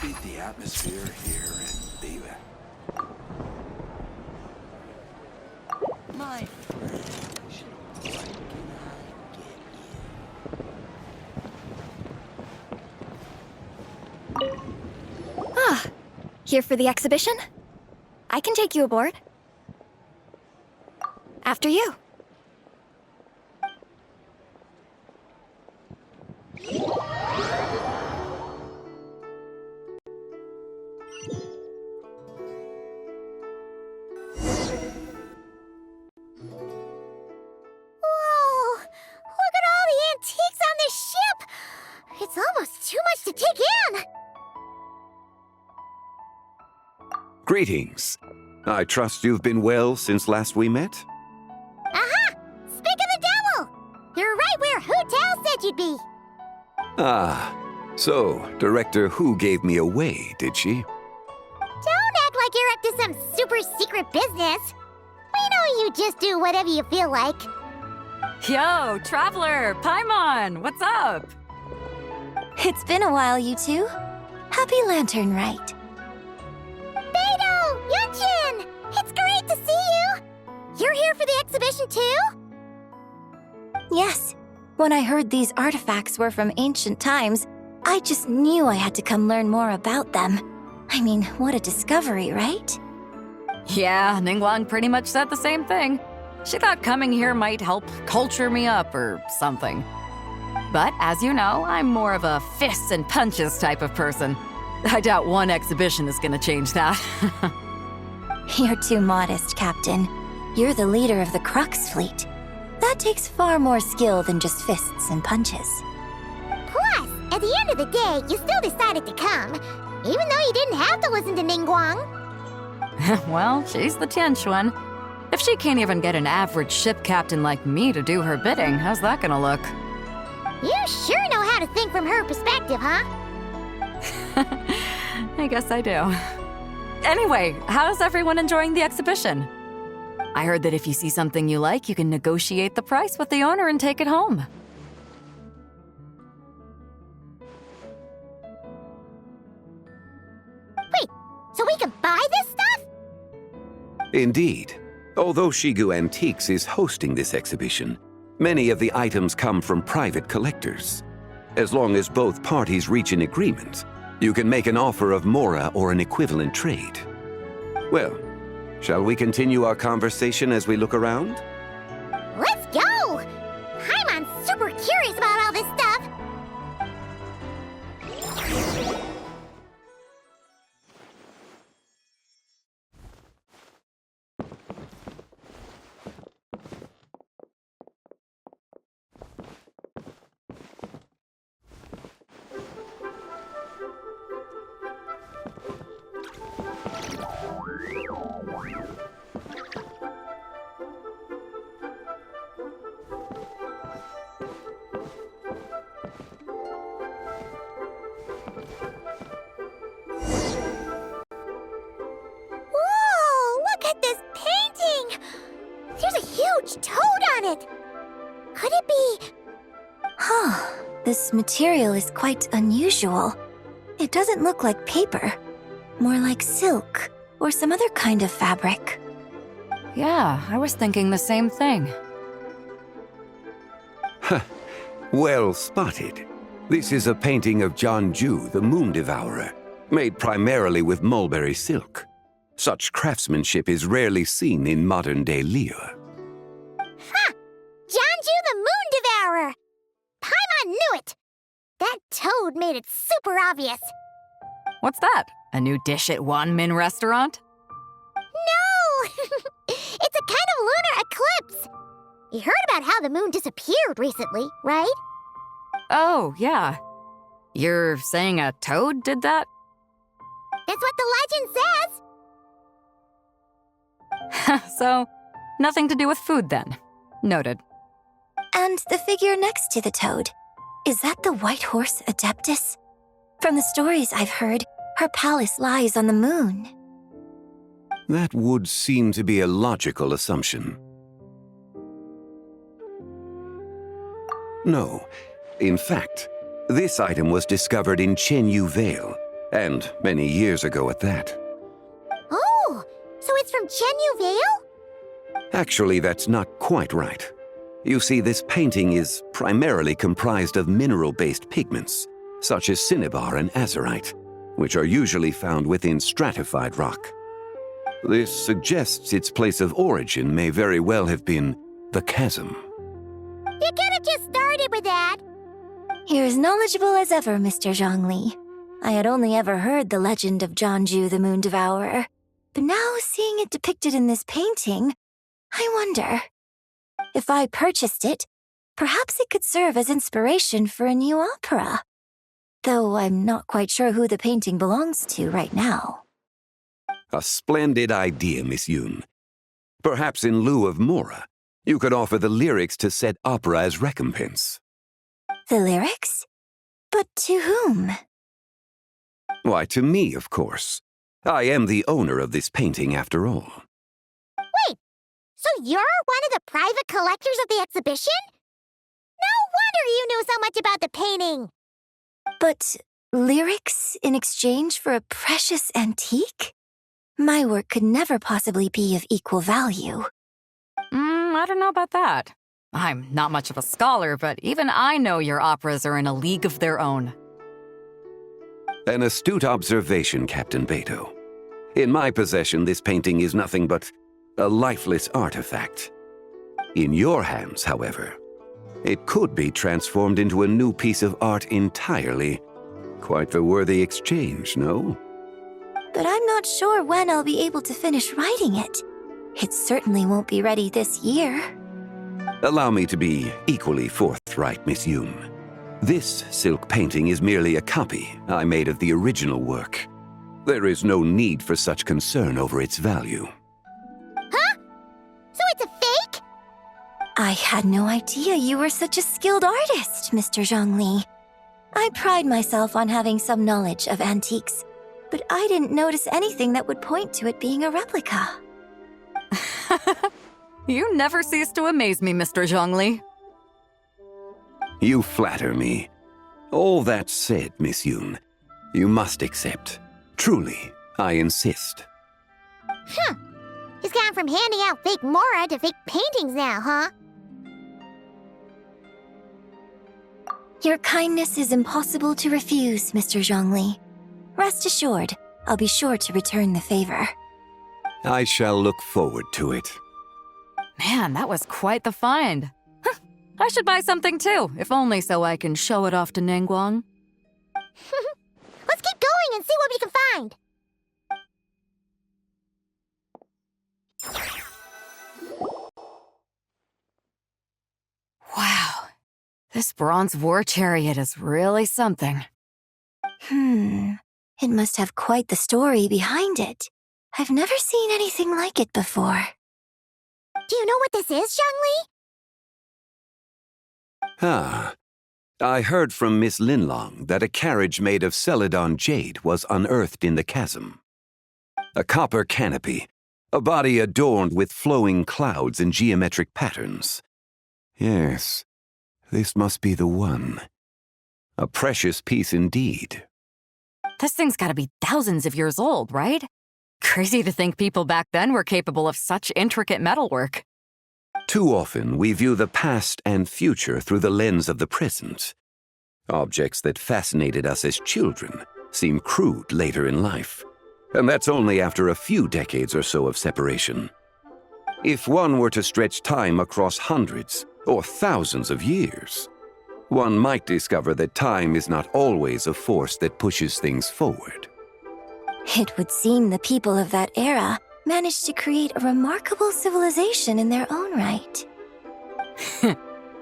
beat the atmosphere here and leave it. My friend, what can I get you? Ah, here for the exhibition? I can take you aboard. After you. It's almost too much to take in! Greetings. I trust you've been well since last we met? Aha! Speak of the devil! You're right where Hu Tao said you'd be! Ah, so Director Hu gave me away, did she? Don't act like you're up to some super secret business! We know you just do whatever you feel like. Yo, Traveler! Paimon! What's up? It's been a while, you two. Happy Lantern Rite. Beidou! Yunchin! It's great to see you! You're here for the exhibition too? Yes. When I heard these artifacts were from ancient times, I just knew I had to come learn more about them. I mean, what a discovery, right? Yeah, Ningguang pretty much said the same thing. She thought coming here might help culture me up or something. But as you know, I'm more of a fists and punches type of person. I doubt one exhibition is gonna change that. You're too modest, Captain. You're the leader of the Crux fleet. That takes far more skill than just fists and punches. Plus, at the end of the day, you still decided to come, even though you didn't have to listen to Ningguang. Well, she's the Tianquan. If she can't even get an average ship captain like me to do her bidding, how's that gonna look? You sure know how to think from her perspective, huh? I guess I do. Anyway, how's everyone enjoying the exhibition? I heard that if you see something you like, you can negotiate the price with the owner and take it home. Wait, so we can buy this stuff? Indeed. Although Shigu Antiques is hosting this exhibition, many of the items come from private collectors. As long as both parties reach an agreement, you can make an offer of mora or an equivalent trade. Well, shall we continue our conversation as we look around? Let's go! Paimon's super curious about all this stuff. Could it be... Huh. This material is quite unusual. It doesn't look like paper. More like silk, or some other kind of fabric. Yeah, I was thinking the same thing. Well spotted. This is a painting of Jianju, the Moon Devourer, made primarily with mulberry silk. Such craftsmanship is rarely seen in modern-day Liyue. Ha! Jianju the Moon Devourer! Paimon knew it! That toad made it super obvious. What's that? A new dish at Wanmin restaurant? No! It's a kind of lunar eclipse. You heard about how the moon disappeared recently, right? Oh, yeah. You're saying a toad did that? That's what the legend says. So, nothing to do with food then. Noted. And the figure next to the toad. Is that the white horse Adeptus? From the stories I've heard, her palace lies on the moon. That would seem to be a logical assumption. No. In fact, this item was discovered in Chenyu Vale, and many years ago at that. Oh, so it's from Chenyu Vale? Actually, that's not quite right. You see, this painting is primarily comprised of mineral-based pigments, such as cinnabar and azurite, which are usually found within stratified rock. This suggests its place of origin may very well have been the chasm. You could have just started with that. You're as knowledgeable as ever, Mr. Zhongli. I had only ever heard the legend of Zhongli the Moon Devourer, but now seeing it depicted in this painting, I wonder. If I purchased it, perhaps it could serve as inspiration for a new opera. Though I'm not quite sure who the painting belongs to right now. A splendid idea, Miss Yoon. Perhaps in lieu of Mora, you could offer the lyrics to said opera as recompense. The lyrics? But to whom? Why, to me, of course. I am the owner of this painting, after all. Wait, so you're one of the private collectors of the exhibition? No wonder you knew so much about the painting. But lyrics in exchange for a precious antique? My work could never possibly be of equal value. I don't know about that. I'm not much of a scholar, but even I know your operas are in a league of their own. An astute observation, Captain Beto. In my possession, this painting is nothing but a lifeless artifact. In your hands, however, it could be transformed into a new piece of art entirely. Quite the worthy exchange, no? But I'm not sure when I'll be able to finish writing it. It certainly won't be ready this year. Allow me to be equally forthright, Miss Yoon. This silk painting is merely a copy I made of the original work. There is no need for such concern over its value. Huh? So it's a fake? I had no idea you were such a skilled artist, Mr. Zhongli. I pride myself on having some knowledge of antiques, but I didn't notice anything that would point to it being a replica. You never cease to amaze me, Mr. Zhongli. You flatter me. All that said, Miss Yoon, you must accept. Truly, I insist. Huh. He's gone from handing out fake Mora to fake paintings now, huh? Your kindness is impossible to refuse, Mr. Zhongli. Rest assured, I'll be sure to return the favor. I shall look forward to it. Man, that was quite the find. I should buy something too, if only so I can show it off to Ningguang. Let's keep going and see what we can find. Wow, this bronze war chariot is really something. It must have quite the story behind it. I've never seen anything like it before. Do you know what this is, Xiangli? Ah, I heard from Miss Linlong that a carriage made of Celadon jade was unearthed in the chasm. A copper canopy, a body adorned with flowing clouds and geometric patterns. Yes, this must be the one. A precious piece indeed. This thing's gotta be thousands of years old, right? Crazy to think people back then were capable of such intricate metalwork. Too often, we view the past and future through the lens of the present. Objects that fascinated us as children seem crude later in life. And that's only after a few decades or so of separation. If one were to stretch time across hundreds or thousands of years, one might discover that time is not always a force that pushes things forward. It would seem the people of that era managed to create a remarkable civilization in their own right.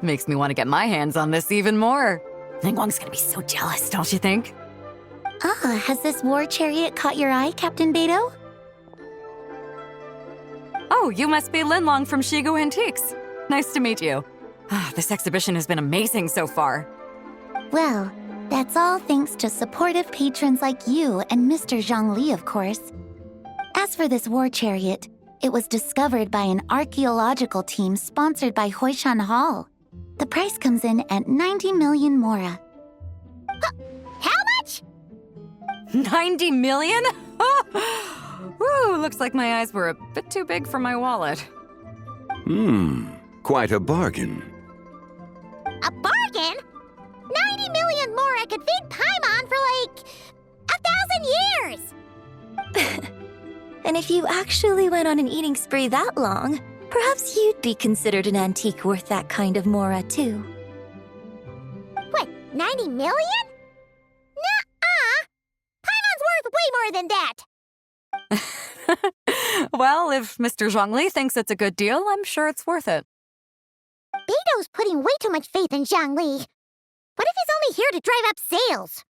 Makes me want to get my hands on this even more. Ningguang's gonna be so jealous, don't you think? Ah, has this war chariot caught your eye, Captain Beto? Oh, you must be Linlong from Shigu Antiques. Nice to meet you. This exhibition has been amazing so far. Well, that's all thanks to supportive patrons like you and Mr. Zhongli, of course. As for this war chariot, it was discovered by an archaeological team sponsored by Hoishan Hall. The price comes in at 90 million Mora. How much? 90 million? Woo, looks like my eyes were a bit too big for my wallet. Quite a bargain. A bargain? 90 million more I could feed Paimon for like 1,000 years! And if you actually went on an eating spree that long, perhaps you'd be considered an antique worth that kind of mora, too. What, 90 million? Nuh-uh! Paimon's worth way more than that! Well, if Mr. Zhongli thinks it's a good deal, I'm sure it's worth it. Beto's putting way too much faith in Xiangli. What if he's only here to drive up sales?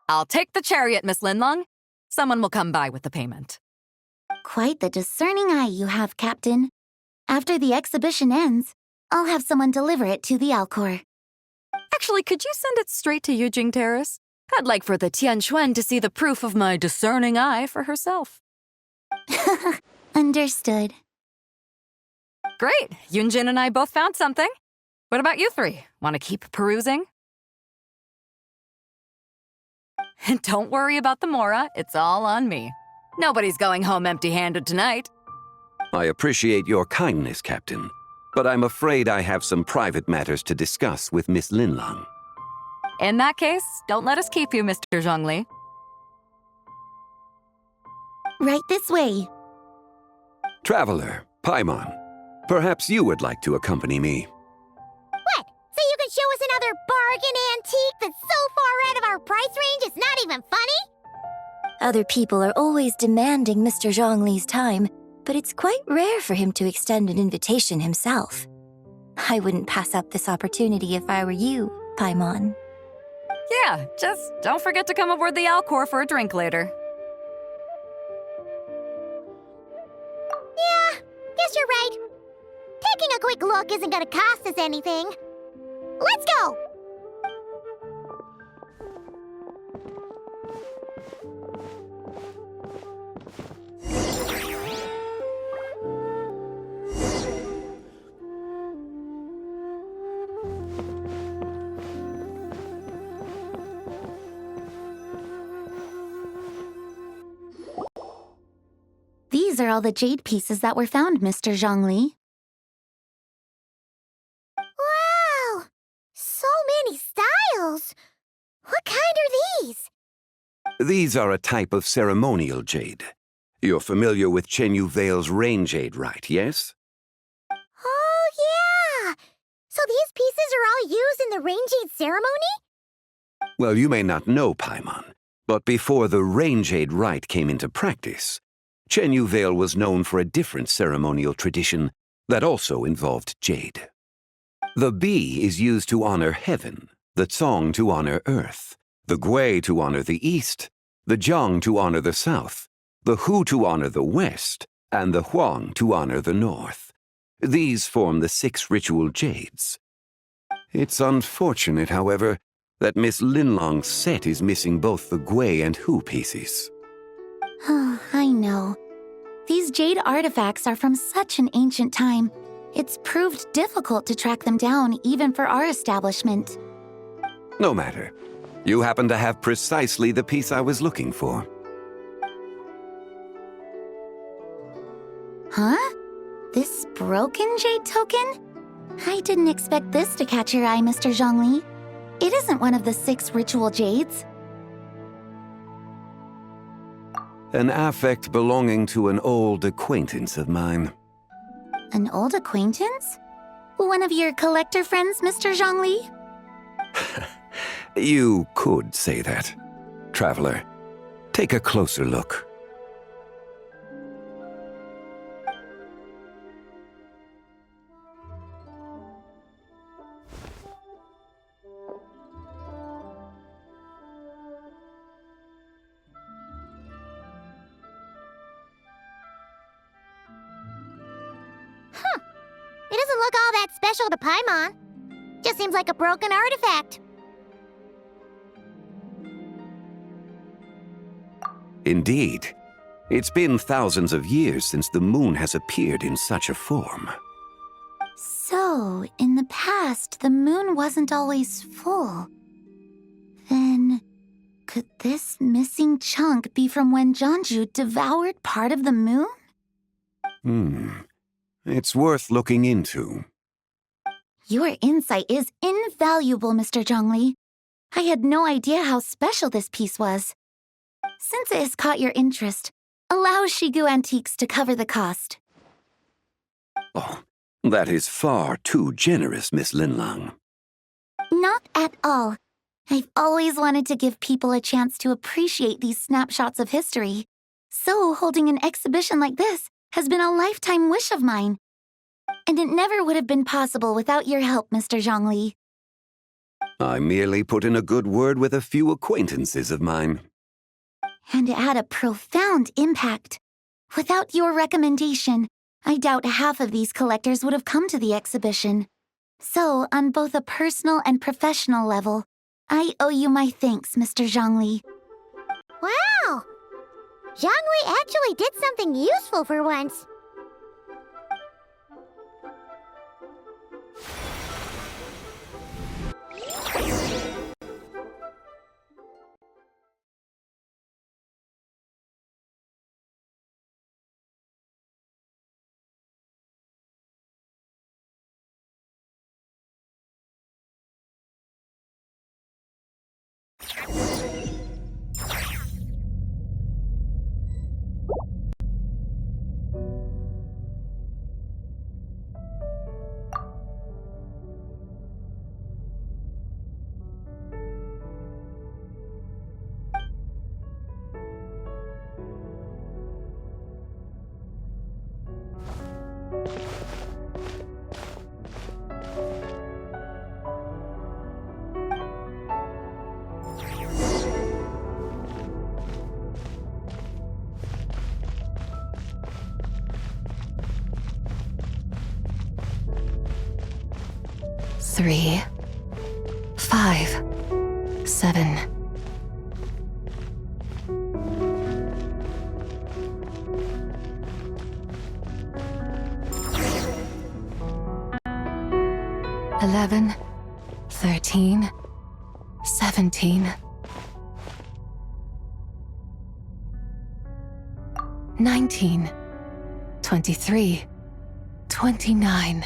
I'll take the chariot, Miss Linlong. Someone will come by with the payment. Quite the discerning eye you have, Captain. After the exhibition ends, I'll have someone deliver it to the Alcor. Actually, could you send it straight to Yujing Terrace? I'd like for the Tianquan to see the proof of my discerning eye for herself. Understood. Great! Yunjin and I both found something. What about you three? Want to keep perusing? And don't worry about the mora, it's all on me. Nobody's going home empty-handed tonight. I appreciate your kindness, Captain, but I'm afraid I have some private matters to discuss with Miss Linlong. In that case, don't let us keep you, Mr. Zhongli. Right this way. Traveler, Paimon, perhaps you would like to accompany me. What? So you can show us another bargain antique that's so far out of our price range it's not even funny? Other people are always demanding Mr. Zhongli's time, but it's quite rare for him to extend an invitation himself. I wouldn't pass up this opportunity if I were you, Paimon. Yeah, just don't forget to come aboard the Alcor for a drink later. Yeah, guess you're right. Taking a quick look isn't gonna cost us anything. Let's go! These are all the jade pieces that were found, Mr. Zhongli. Wow! So many styles! What kind are these? These are a type of ceremonial jade. You're familiar with Chenyu Vale's rain jade rite, yes? Oh, yeah! So these pieces are all used in the rain jade ceremony? Well, you may not know, Paimon, but before the rain jade rite came into practice, Chenyu Vale was known for a different ceremonial tradition that also involved jade. The bee is used to honor heaven, the Tsong to honor earth, the Gui to honor the east, the Jiang to honor the south, the Hu to honor the west, and the Huang to honor the north. These form the 6 ritual jades. It's unfortunate, however, that Miss Linlong's set is missing both the Gui and Hu pieces. Oh, I know. These jade artifacts are from such an ancient time. It's proved difficult to track them down even for our establishment. No matter. You happen to have precisely the piece I was looking for. Huh? This broken jade token? I didn't expect this to catch your eye, Mr. Zhongli. It isn't one of the 6 ritual jades. An affect belonging to an old acquaintance of mine. An old acquaintance? One of your collector friends, Mr. Zhongli? You could say that. Traveler, take a closer look. It doesn't look all that special to Paimon. Just seems like a broken artifact. Indeed. It's been thousands of years since the moon has appeared in such a form. So, in the past, the moon wasn't always full. Could this missing chunk be from when Zhongli devoured part of the moon? It's worth looking into. Your insight is invaluable, Mr. Zhongli. I had no idea how special this piece was. Since it has caught your interest, allow Shigu Antiques to cover the cost. Oh, that is far too generous, Miss Linlang. Not at all. I've always wanted to give people a chance to appreciate these snapshots of history. So holding an exhibition like this has been a lifetime wish of mine. And it never would have been possible without your help, Mr. Zhongli. I merely put in a good word with a few acquaintances of mine. And it had a profound impact. Without your recommendation, I doubt half of these collectors would have come to the exhibition. So, on both a personal and professional level, I owe you my thanks, Mr. Zhongli. Wow! Xiangli actually did something useful for once. Three, 5, 7. Eleven, 13, 17. 19, 23, 29.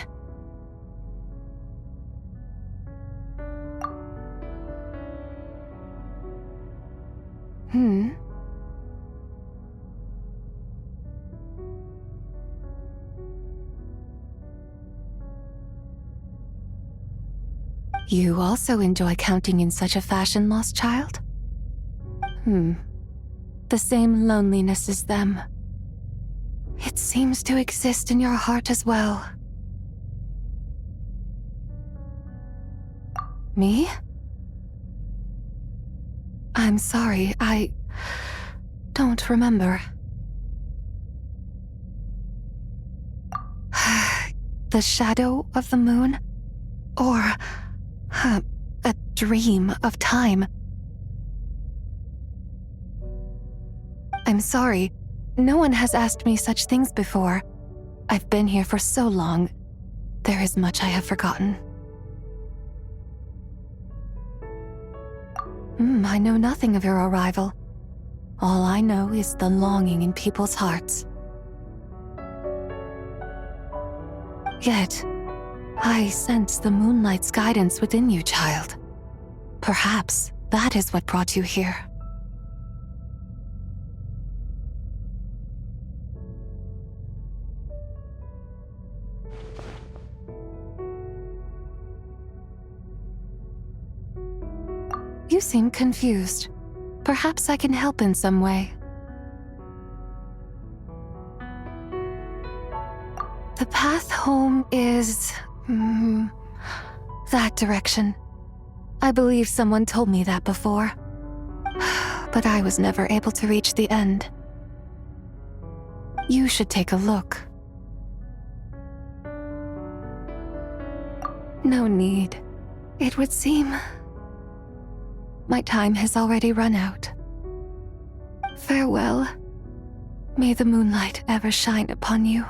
You also enjoy counting in such a fashion, lost child? The same loneliness as them. It seems to exist in your heart as well. Me? I'm sorry, I don't remember. The shadow of the moon? Or a dream of time? I'm sorry, no one has asked me such things before. I've been here for so long. There is much I have forgotten. I know nothing of your arrival. All I know is the longing in people's hearts. Yet, I sense the moonlight's guidance within you, child. Perhaps that is what brought you here. You seem confused. Perhaps I can help in some way. The path home is... that direction. I believe someone told me that before. But I was never able to reach the end. You should take a look. No need. It would seem... my time has already run out. Farewell. May the moonlight ever shine upon you.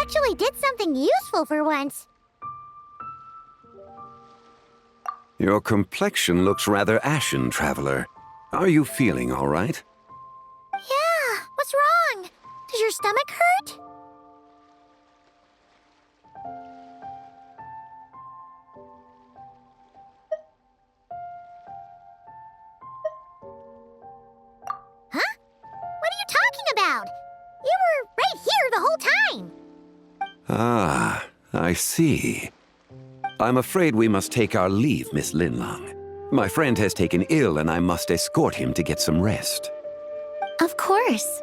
actually did something useful for once. Your complexion looks rather ashen, Traveler. Are you feeling all right? Yeah, what's wrong? Does your stomach hurt? Huh? What are you talking about? You were right here the whole time. Ah, I see. I'm afraid we must take our leave, Miss Linlang. My friend has taken ill and I must escort him to get some rest. Of course.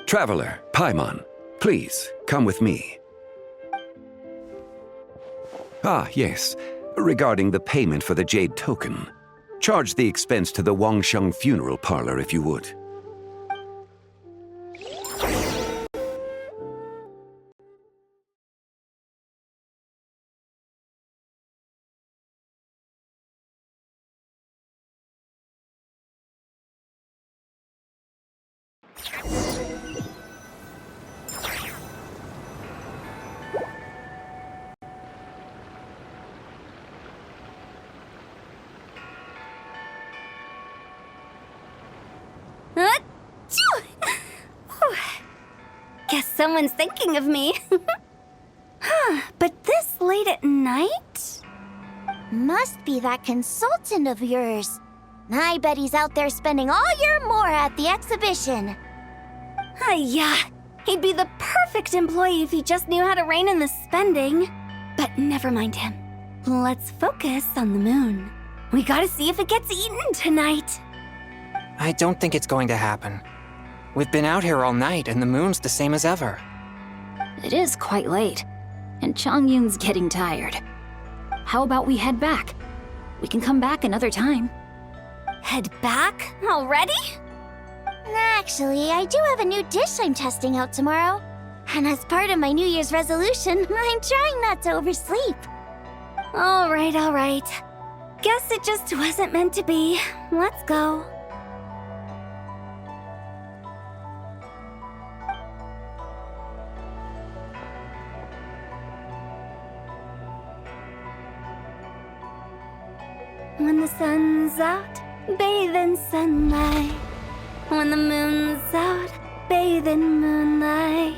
Traveler, Paimon, please, come with me. Ah, yes. Regarding the payment for the Jade Token. Charge the expense to the Wangsheng Funeral Parlor if you would. Guess someone's thinking of me. But this late at night? Must be that consultant of yours. I bet he's out there spending all year more at the exhibition. Yeah, he'd be the perfect employee if he just knew how to rein in the spending. But never mind him. Let's focus on the moon. We gotta see if it gets eaten tonight. I don't think it's going to happen. We've been out here all night and the moon's the same as ever. It is quite late, and Chongyun's getting tired. How about we head back? We can come back another time. Head back? Already? Actually, I do have a new dish I'm testing out tomorrow. And as part of my New Year's resolution, I'm trying not to oversleep. All right. Guess it just wasn't meant to be. Let's go. When the sun's out, bathe in sunlight. When the moon's out, bathe in moonlight.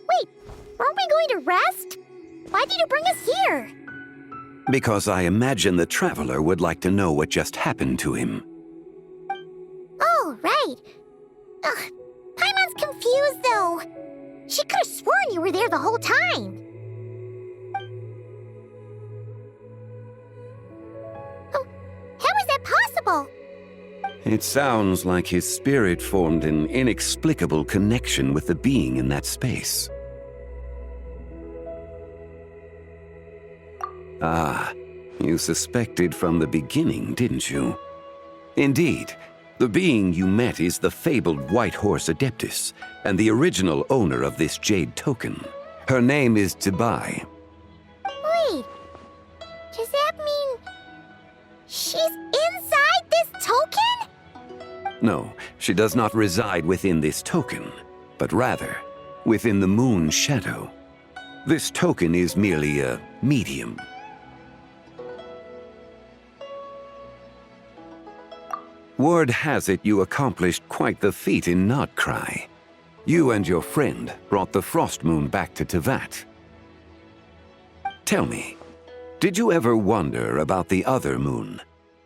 Wait, weren't we going to rest? Why did you bring us here? Because I imagine the Traveler would like to know what just happened to him. Oh, right. Ugh, Paimon's confused, though. She could have sworn you were there the whole time. Oh, how is that possible? It sounds like his spirit formed an inexplicable connection with the being in that space. Ah, you suspected from the beginning, didn't you? Indeed, the being you met is the fabled White Horse Adeptus, and the original owner of this Jade Token. Her name is Tibai. Wait, does that mean she's inside this token? No, she does not reside within this token, but rather within the Moon's shadow. This token is merely a medium. Word has it you accomplished quite the feat in Notcry. You and your friend brought the Frost Moon back to Tevat. Tell me, did you ever wonder about the other moon?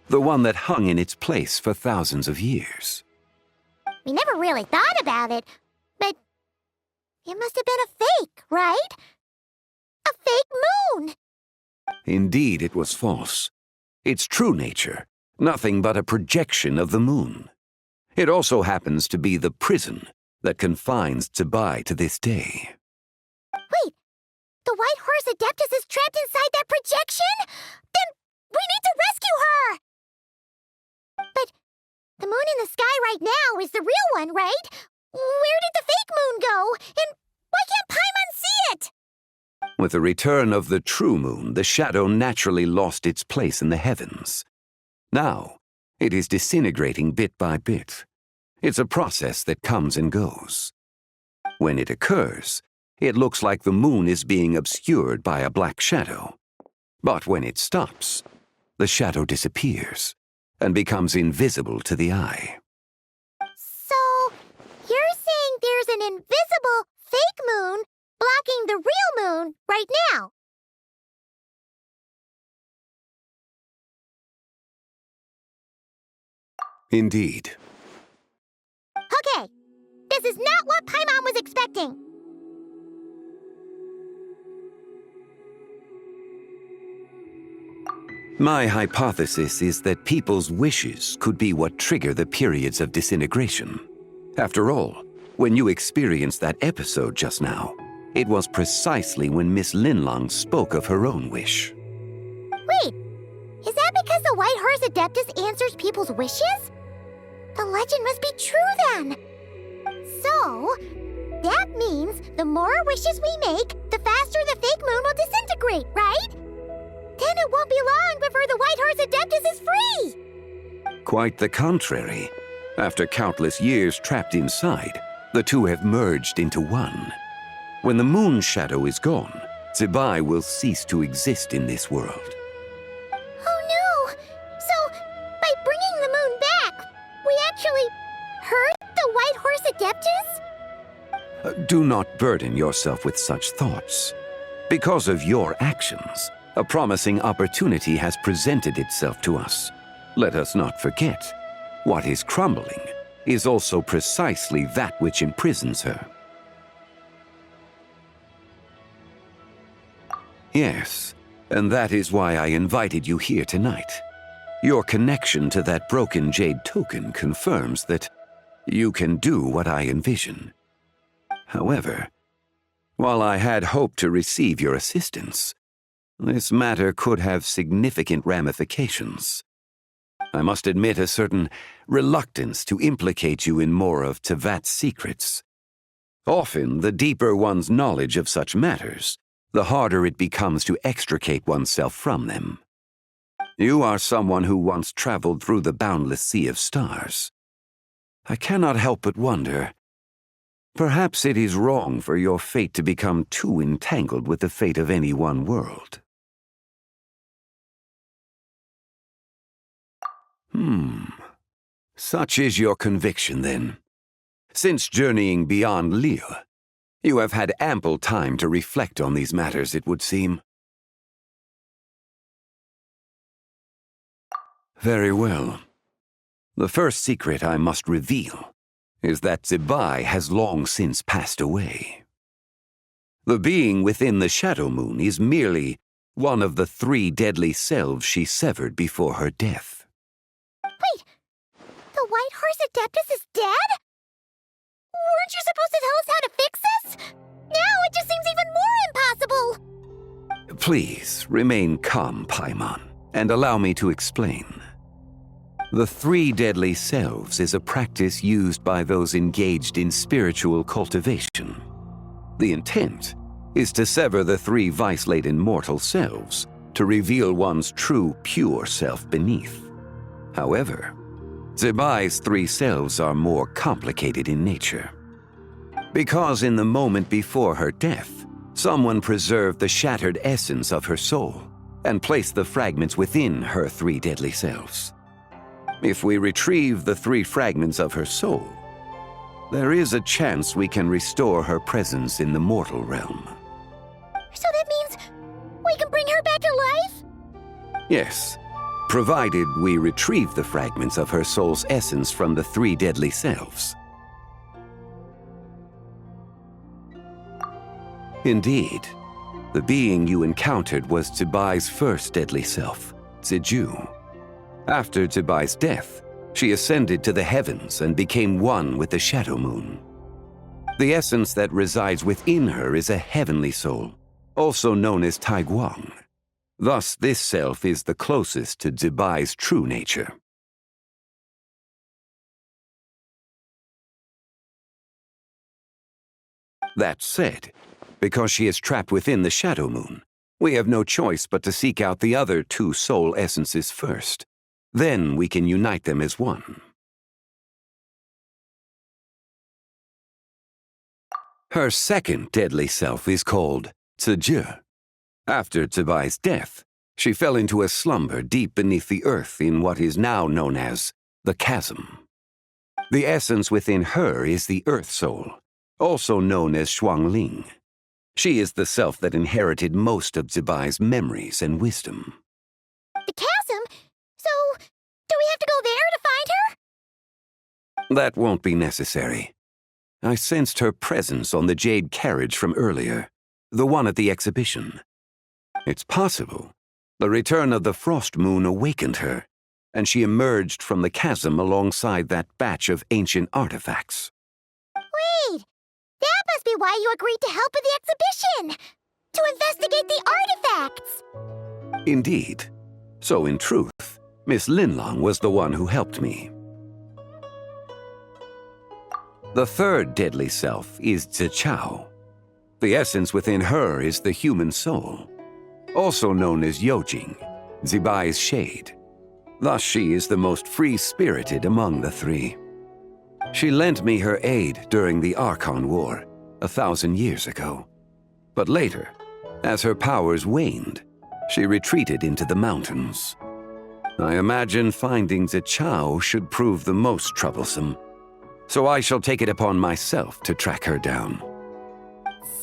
The one that hung in its place for thousands of years? We never really thought about it, but It must have been a fake, right? A fake moon! Indeed, it was false. Its true nature, nothing but a projection of the moon. It also happens to be the prison that confines Zibai to this day. Wait, the White Horse Adeptus is trapped inside that projection? Then we need to rescue her! But the moon in the sky right now is the real one, right? Where did the fake moon go? And why can't Paimon see it? With the return of the true moon, the shadow naturally lost its place in the heavens. Now, it is disintegrating bit by bit. It's a process that comes and goes. When it occurs, it looks like the moon is being obscured by a black shadow. But when it stops, the shadow disappears and becomes invisible to the eye. So, you're saying there's an invisible fake moon blocking the real moon right now? Indeed. Okay, this is not what Paimon was expecting. My hypothesis is that people's wishes could be what trigger the periods of disintegration. After all, when you experienced that episode just now, it was precisely when Miss Linlong spoke of her own wish. Wait, is that because the White Horse Adeptus answers people's wishes? The legend must be true then. So, that means the more wishes we make, the faster the fake moon will disintegrate, right? Then it won't be long before the White Horse Adeptus is free! Quite the contrary. After countless years trapped inside, the two have merged into one. When the moon shadow is gone, Zibai will cease to exist in this world. Oh no! So, by bringing the moon back, we actually hurt the White Horse Adeptus? Do not burden yourself with such thoughts. Because of your actions, a promising opportunity has presented itself to us. Let us not forget, what is crumbling is also precisely that which imprisons her. Yes, and that is why I invited you here tonight. Your connection to that broken jade token confirms that you can do what I envision. However, while I had hoped to receive your assistance, this matter could have significant ramifications. I must admit a certain reluctance to implicate you in more of Tevat's secrets. Often, the deeper one's knowledge of such matters, the harder it becomes to extricate oneself from them. You are someone who once traveled through the boundless sea of stars. I cannot help but wonder, perhaps it is wrong for your fate to become too entangled with the fate of any one world. Such is your conviction, then. Since journeying beyond Lille, you have had ample time to reflect on these matters, it would seem. Very well. The first secret I must reveal is that Zibai has long since passed away. The being within the Shadow Moon is merely one of the 3 deadly selves she severed before her death. Wait, the White Horse Adeptus is dead? Weren't you supposed to tell us how to fix this? Now it just seems even more impossible! Please, remain calm, Paimon, and allow me to explain. The 3 deadly selves is a practice used by those engaged in spiritual cultivation. The intent is to sever the 3 vice-laden mortal selves to reveal one's true, pure self beneath. However, Zibai's 3 selves are more complicated in nature. Because in the moment before her death, someone preserved the shattered essence of her soul and placed the fragments within her 3 deadly selves. If we retrieve the 3 fragments of her soul, there is a chance we can restore her presence in the mortal realm. So that means we can bring her back to life? Yes, provided we retrieve the fragments of her soul's essence from the 3 deadly selves. Indeed. The being you encountered was Zibai's first deadly self, Ziju. After Zibai's death, she ascended to the heavens and became one with the Shadow Moon. The essence that resides within her is a heavenly soul, also known as Taiguang. Thus, this self is the closest to Zibai's true nature. That said, because she is trapped within the Shadow Moon, we have no choice but to seek out the other two soul essences first. Then we can unite them as one. Her second deadly self is called Ziji. After Zibai's death, she fell into a slumber deep beneath the earth in what is now known as the Chasm. The essence within her is the Earth Soul, also known as Xiangli. She is the self that inherited most of Zibai's memories and wisdom. The chasm? So, do we have to go there to find her? That won't be necessary. I sensed her presence on the jade carriage from earlier, the one at the exhibition. It's possible the return of the Frost Moon awakened her, and she emerged from the chasm alongside that batch of ancient artifacts. Wait! That must be why you agreed to help with the exhibition! To investigate the artifacts! Indeed. So in truth, Miss Linlong was the one who helped me. The third deadly self is Zichao. The essence within her is the human soul, also known as Yojing, Zibai's shade. Thus she is the most free-spirited among the three. She lent me her aid during the Archon War 1,000 years ago. But later, as her powers waned, she retreated into the mountains. I imagine finding Zichao should prove the most troublesome, so I shall take it upon myself to track her down.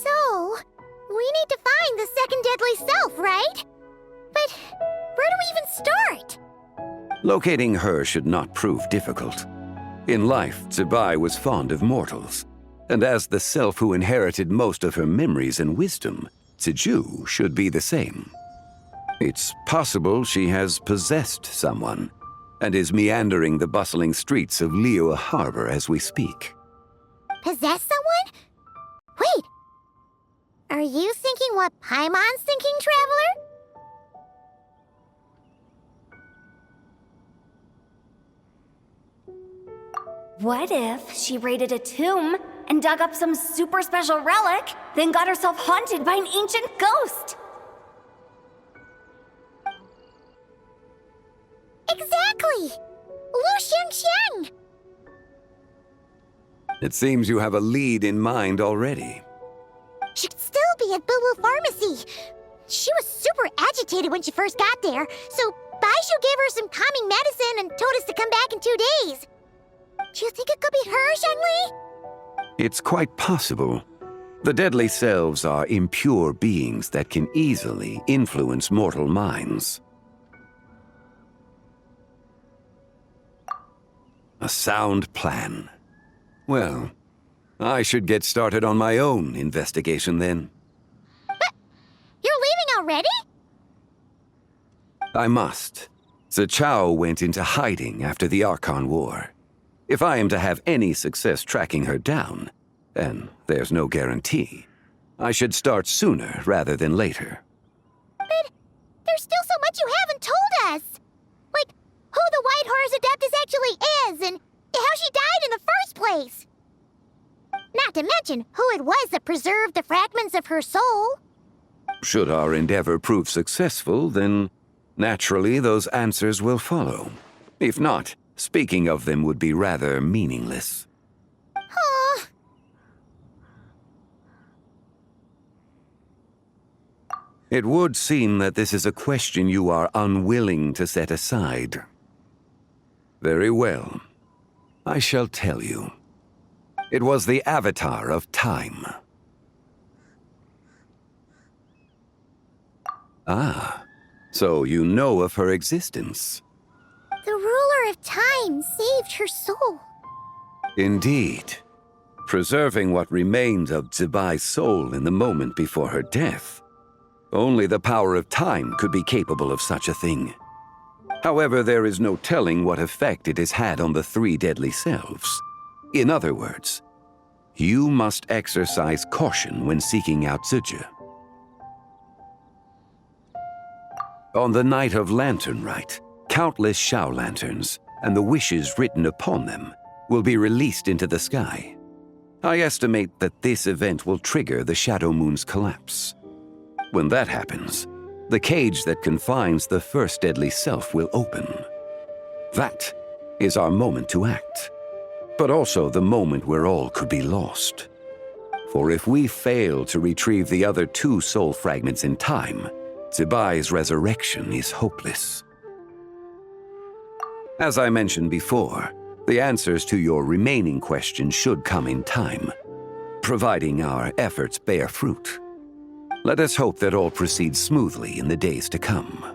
So, we need to find the second deadly self, right? But where do we even start? Locating her should not prove difficult. In life, Zibai was fond of mortals, and as the self who inherited most of her memories and wisdom, Ziju should be the same. It's possible she has possessed someone, and is meandering the bustling streets of Liyue Harbor as we speak. Possess someone? Wait! Are you thinking what Paimon's thinking, Traveler? What if she raided a tomb and dug up some super special relic, then got herself haunted by an ancient ghost? Exactly! Lu Xiangxiang! It seems you have a lead in mind already. She'd still be at Boo Boo Pharmacy. She was super agitated when she first got there, so Baishu gave her some calming medicine and told us to come back in 2 days. Do you think it could be her, Xiangli? It's quite possible. The deadly selves are impure beings that can easily influence mortal minds. A sound plan. Well, I should get started on my own investigation then. But you're leaving already? I must. Zichao went into hiding after the Archon War. If I am to have any success tracking her down, and there's no guarantee, I should start sooner rather than later. But there's still so much you haven't told us! Like, who the White Horse Adeptus actually is, and how she died in the first place! Not to mention who it was that preserved the fragments of her soul. Should our endeavor prove successful, then naturally those answers will follow. If not, speaking of them would be rather meaningless. Huh. It would seem that this is a question you are unwilling to set aside. Very well. I shall tell you. It was the Avatar of Time. Ah, so you know of her existence. The ruler of time saved her soul. Indeed. preserving what remained of Zibai's soul in the moment before her death. Only the power of time could be capable of such a thing. However, there is no telling what effect it has had on the three deadly selves. In other words, you must exercise caution when seeking out Zizhi. On the night of Lantern Rite, countless Xiao lanterns and the wishes written upon them will be released into the sky. I estimate that this event will trigger the Shadow Moon's collapse. When that happens, the cage that confines the first deadly self will open. That is our moment to act, but also the moment where all could be lost. For if we fail to retrieve the other two soul fragments in time, Zibai's resurrection is hopeless. As I mentioned before, the answers to your remaining questions should come in time, providing our efforts bear fruit. Let us hope that all proceeds smoothly in the days to come.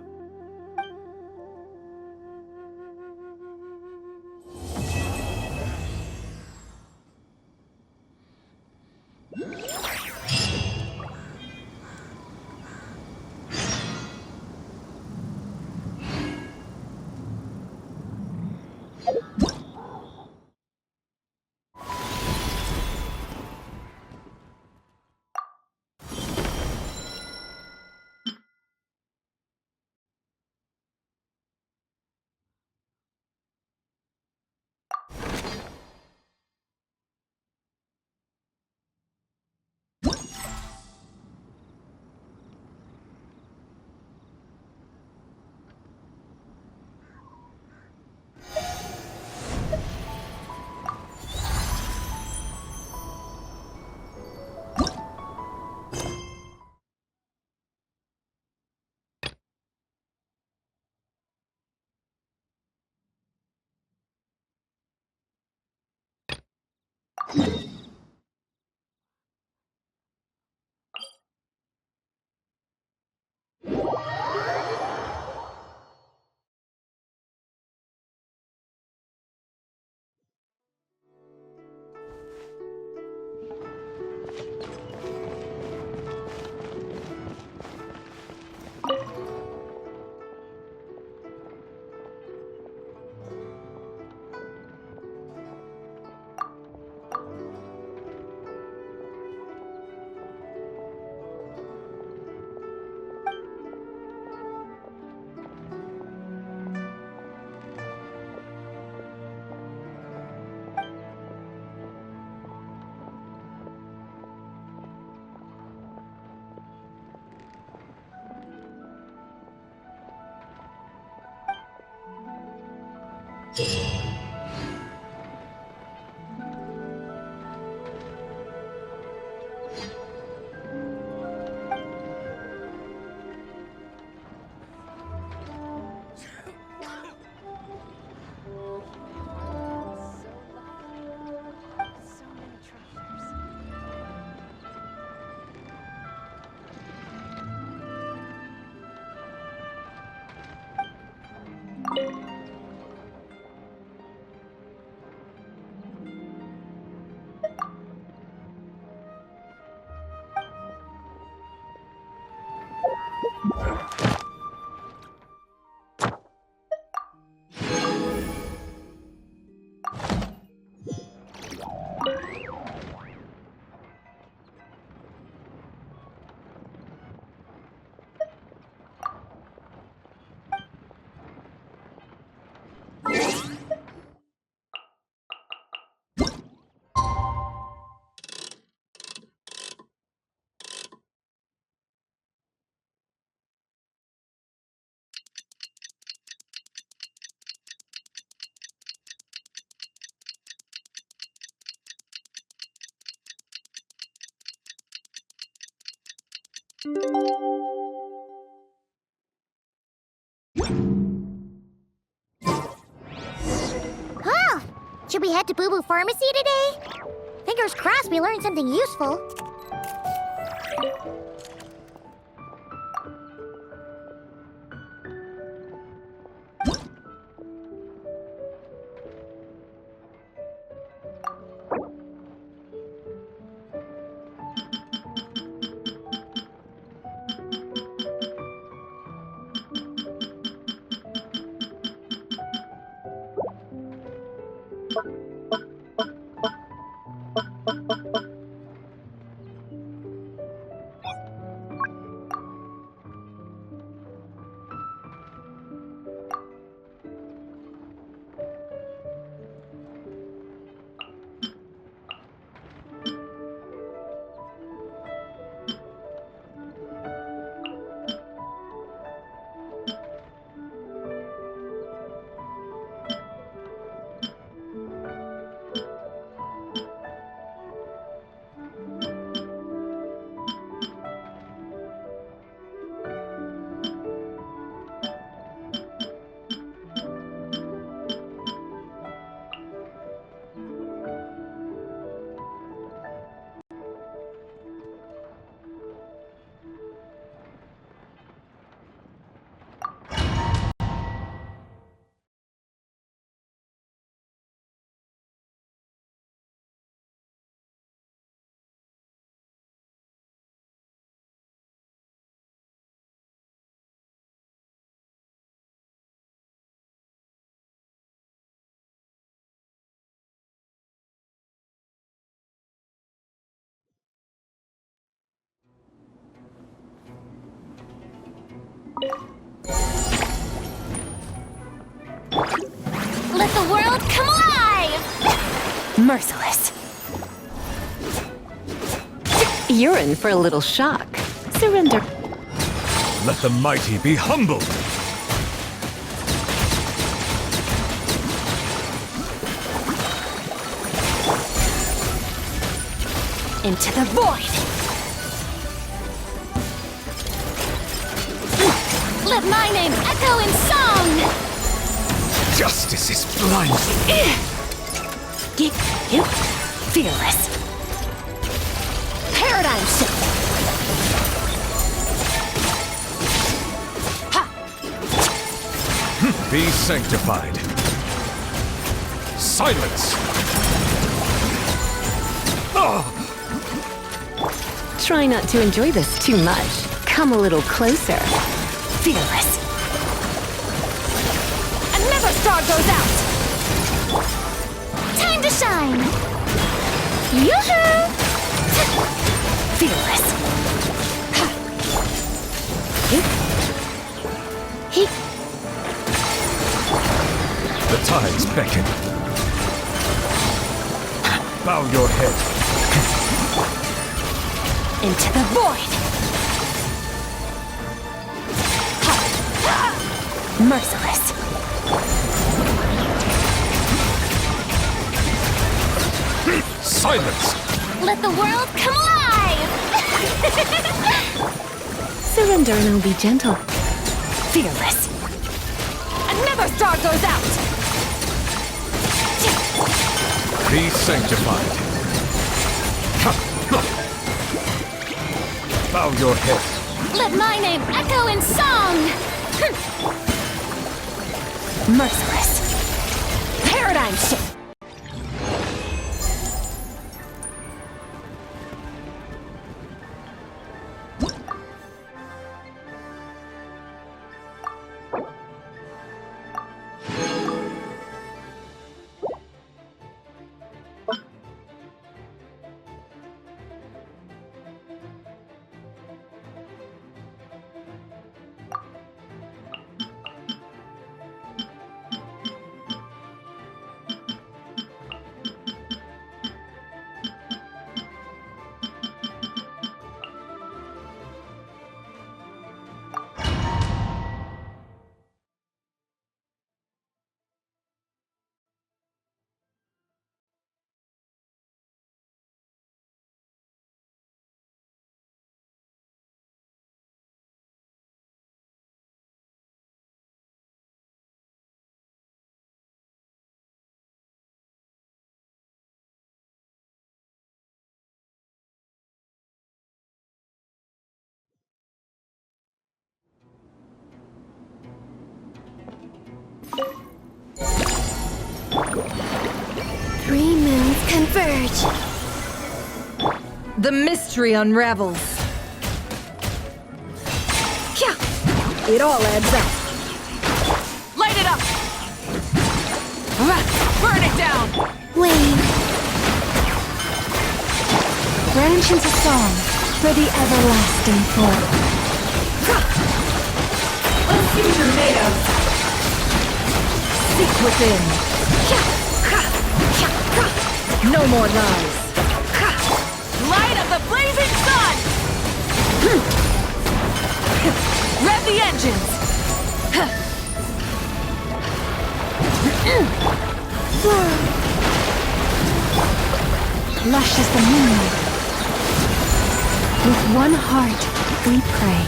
Huh! Should we head to Boo Boo Pharmacy today? Fingers crossed we learned something useful. Let the world come alive! Merciless. You're in for a little shock. Surrender. Let the mighty be humbled! Into the void. Let my name echo in song! Justice is blind! You fearless. Paradigm shift. Be sanctified. Silence! Try not to enjoy this too much. Come a little closer. Fearless. Another star goes out! Time to shine! Yoo-hoo! Fearless. The tides beckon. Bow your head. Into the void. Merciless. Silence! Let the world come alive! Surrender and I'll be gentle. Fearless. Another star goes out! Be sanctified. Bow your head. Let my name echo in song! Merciless. Paradigm shift. Three moons converge. The mystery unravels. It all adds up. Light it up! Burn it down! Wave. Branch into song for the everlasting flow. Let's see what you're made of! Seek within! No more lies! Light of the blazing sun! Rev the engines! Lush as the moon. With one heart, we pray.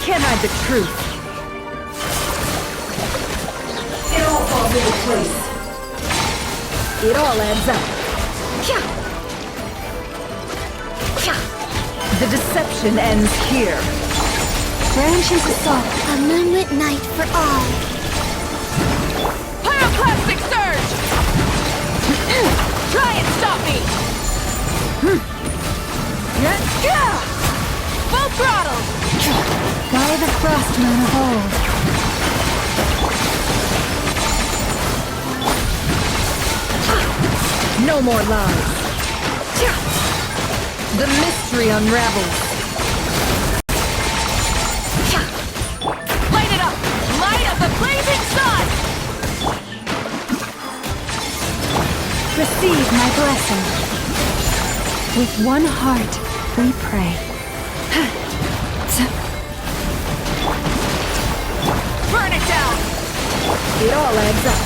Can't hide the truth. It all falls into place. It all adds up. The deception ends here. Branch into song. A moonlit night for all. Pyroclastic surge! Try and stop me! Full throttle! By the frostman of old. No more lies. The mystery unravels. Light it up! Light of the blazing sun! Receive my blessing. With one heart, we pray. Burn it down! It all adds up.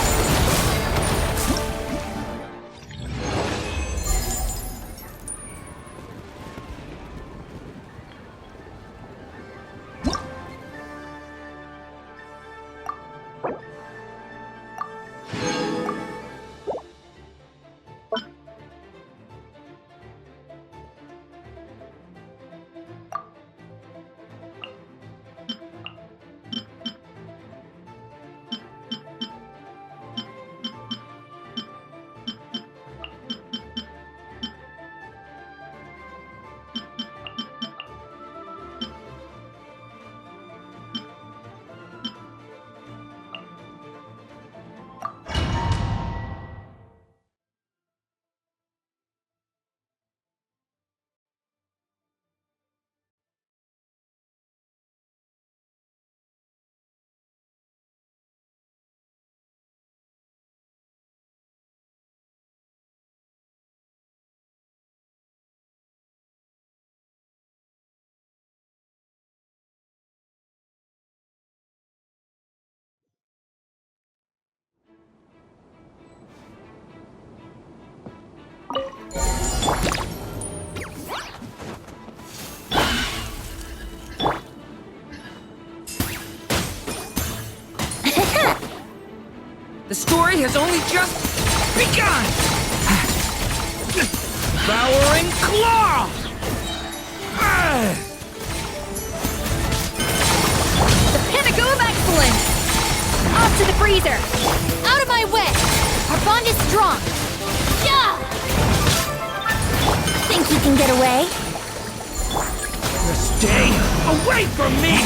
The story has only just begun! Devouring claw! The pinnacle of excellence! Off to the freezer! Out of my way! Our bond is strong! Yeah! Think you can get away? Stay away from me!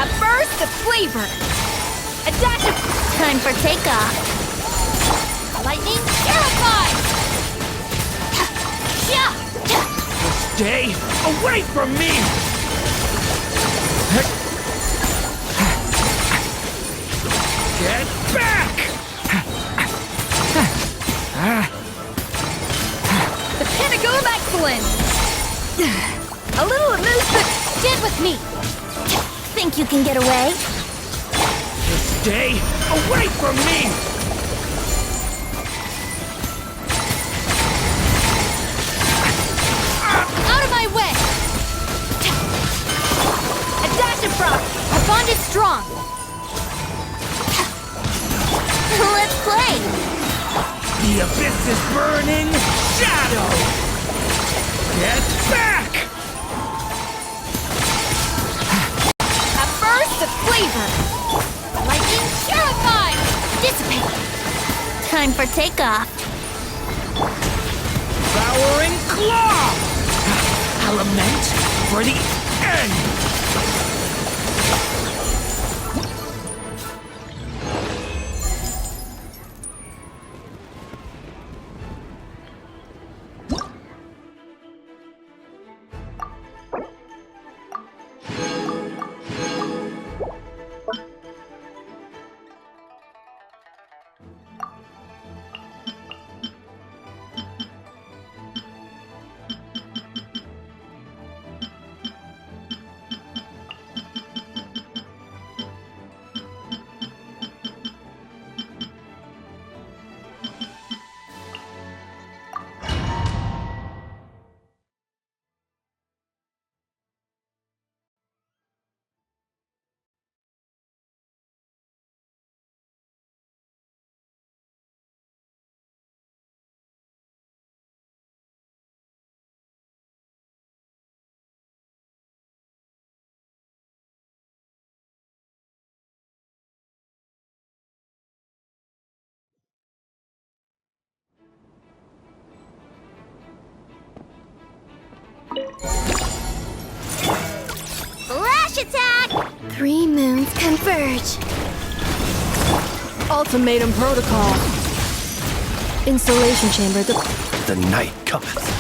A burst of flavor! A dash of... Time for takeoff. Lightning terrified! Yeah! Stay away from me! Get back! The pinnacle of excellence! A little amusement! Stand with me! Think you can get away? Stay away from me! Out of my way! A dash of frost! Our bond is strong! Let's play! The abyss is burning shadow! Get back! A burst of flavor! Lightning terrified! Dissipate! Time time for takeoff. Devouring Claw! I lament for the end! Flash attack! 3 moons converge. Ultimatum protocol. Installation chamber. The night cometh.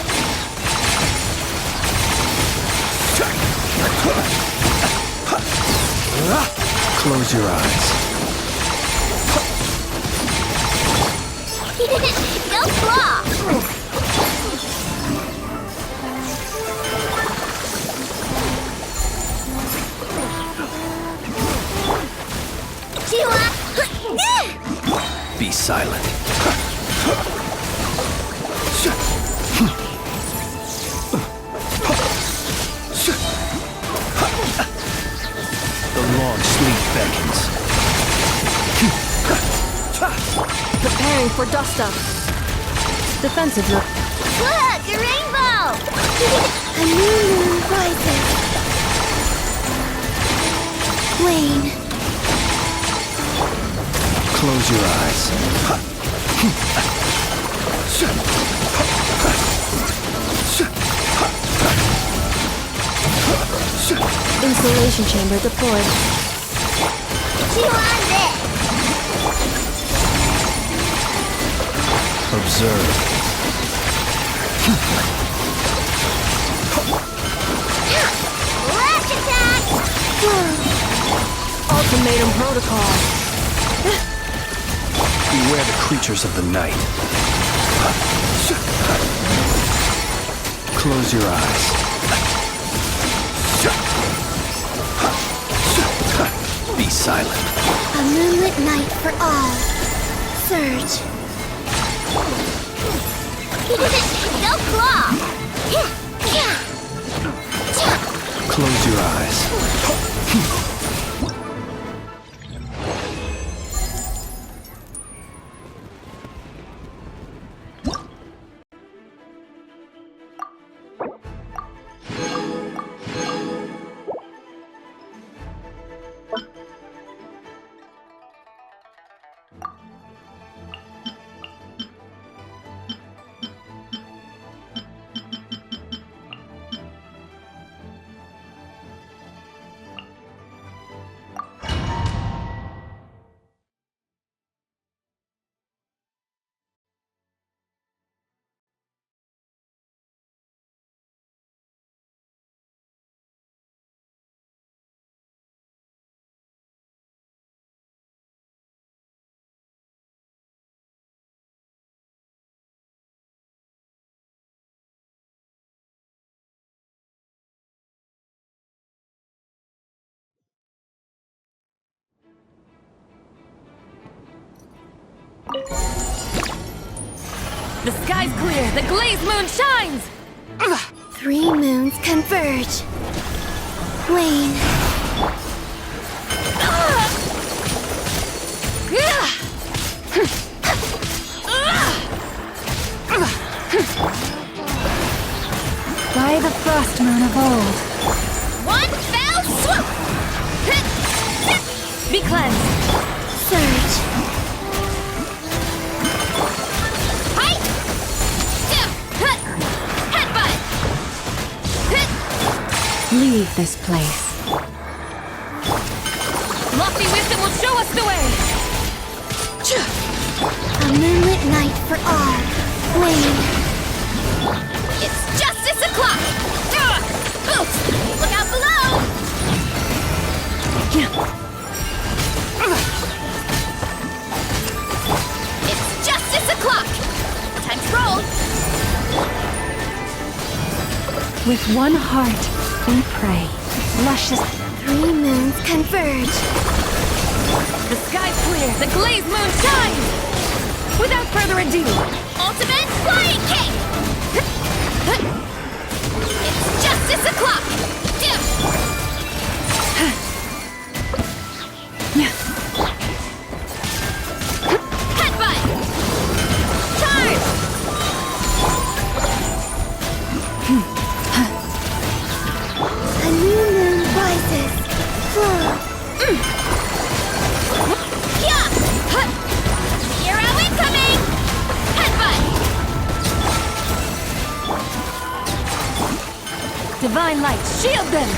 Close your eyes. Go claw! Be silent. The long sleep beckons. Preparing for dust up. Defensive look. Look, a rainbow! A new moon rises. Wane. Close your eyes. Installation chamber deployed. Chew on this! Observe. Flash attack! Ultimatum protocol. Beware the creatures of the night. Close your eyes. Be silent. A moonlit night for all. Surge. Go claw! Close your eyes. The sky's clear, the glazed moon shines! 3 moons converge. Wane. By the frost moon of old. One fell swoop! Be cleansed! Surge. leave this place. Lofty wisdom will show us the way! A moonlit night for all. Wayne. It's justice o'clock! Boost! Look out below! It's justice o'clock! Time to roll! With one heart, we pray. Luscious. 3 moons converge. The sky's clear, the glazed moon shines! Without further ado, Ultimate flying kick! It's justice o'clock! Headbutt! Charge! A new moon rises. Flow. Yeah! Arrow incoming! Headbutt! divine light, shield them!